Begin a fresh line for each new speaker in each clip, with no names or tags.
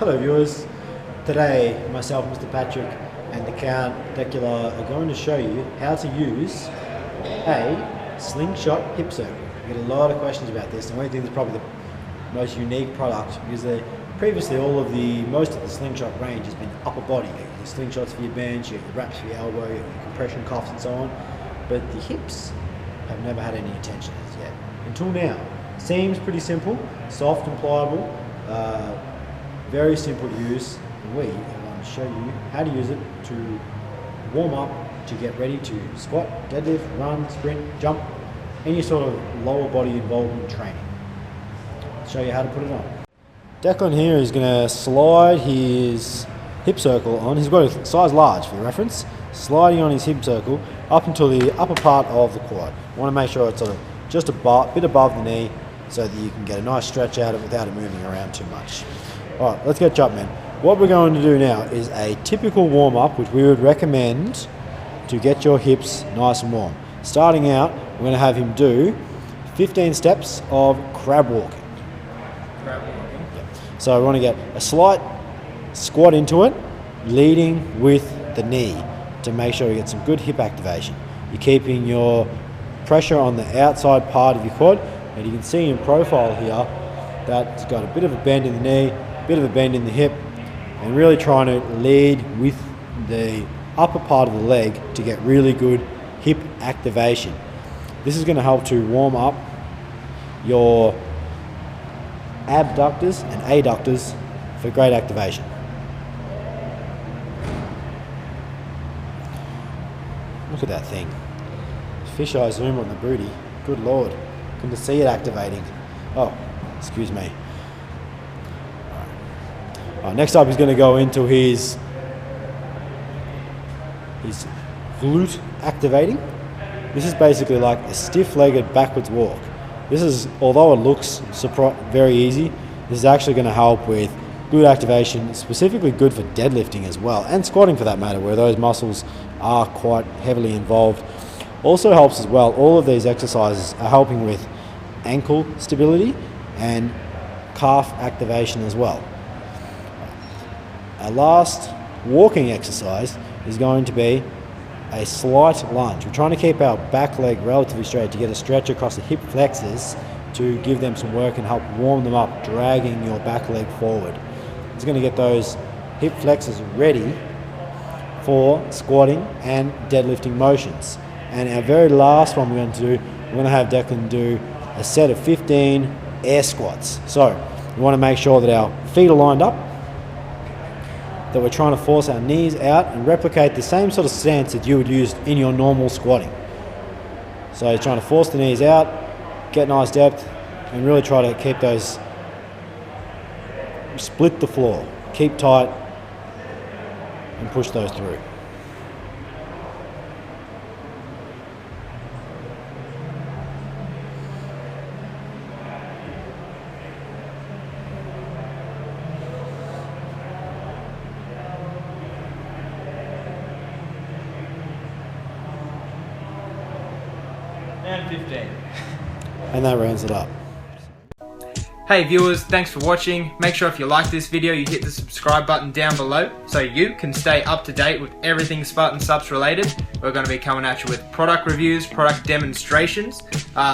Hello viewers, today myself, Mr. Patrick and the Count Decula are going to show you how to use a SlingShot hip circle. We get a lot of questions about this, and we think it's probably the most unique product because previously most of the SlingShot range has been upper body. You get your slingshots for your bench, you get your wraps for your elbow, your compression cuffs and so on, but the hips have never had any attention as yet, until now. Seems pretty simple, soft and pliable, very simple to use, and we are going to show you how to use it to warm up, to get ready to squat, deadlift, run, sprint, jump, any sort of lower body involvement training. I'll show you how to put it on. Declan here is going to slide his hip circle on. He's got a size large for your reference, sliding on his hip circle up until the upper part of the quad. You want to make sure it's sort of just a bit above the knee so that you can get a nice stretch out of it without it moving around too much. Alright, let's get jumping. What we're going to do now is a typical warm-up which we would recommend to get your hips nice and warm. Starting out, we're going to have him do 15 steps of crab walking.
Crab walking?
Yep. So we want to get a slight squat into it, leading with the knee to make sure you get some good hip activation. You're keeping your pressure on the outside part of your quad, and you can see in profile here that it's got a bit of a bend in the knee, a bit of a bend in the hip, and really trying to lead with the upper part of the leg to get really good hip activation. This is going to help to warm up your abductors and adductors for great activation. Look at that thing. Fisheye zoom on the booty. Good lord. Couldn't see it activating. Oh, excuse me. Alright, next up he's going to go into his glute activating. This is basically like a stiff-legged backwards walk. This is, although it looks very easy, this is actually going to help with good activation, specifically good for deadlifting as well, and squatting for that matter, where those muscles are quite heavily involved. Also helps as well, all of these exercises are helping with ankle stability and calf activation as well. Our last walking exercise is going to be a slight lunge. We're trying to keep our back leg relatively straight to get a stretch across the hip flexors to give them some work and help warm them up, dragging your back leg forward. It's going to get those hip flexors ready for squatting and deadlifting motions. And our very last one we're going to do, we're going to have Declan do a set of 15 air squats. So we want to make sure that our feet are lined up, that we're trying to force our knees out and replicate the same sort of stance that you would use in your normal squatting. So you're trying to force the knees out, get nice depth, and really try to keep those, split the floor, keep tight, and push those through.
And 15.
And that rounds it up.
Hey viewers, thanks for watching. Make sure if you like this video you hit the subscribe button down below so you can stay up to date with everything Spartan Supps related. We're going to be coming at you with product reviews, product demonstrations,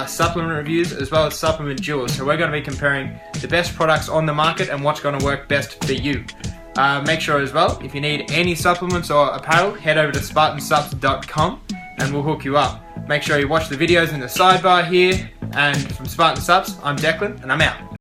supplement reviews, as well as supplement duels. So we're going to be comparing the best products on the market and what's going to work best for you. Make sure as well, if you need any supplements or apparel, head over to spartansupps.com and we'll hook you up. Make sure you watch the videos in the sidebar here, and from Spartan Supps, I'm Declan and I'm out.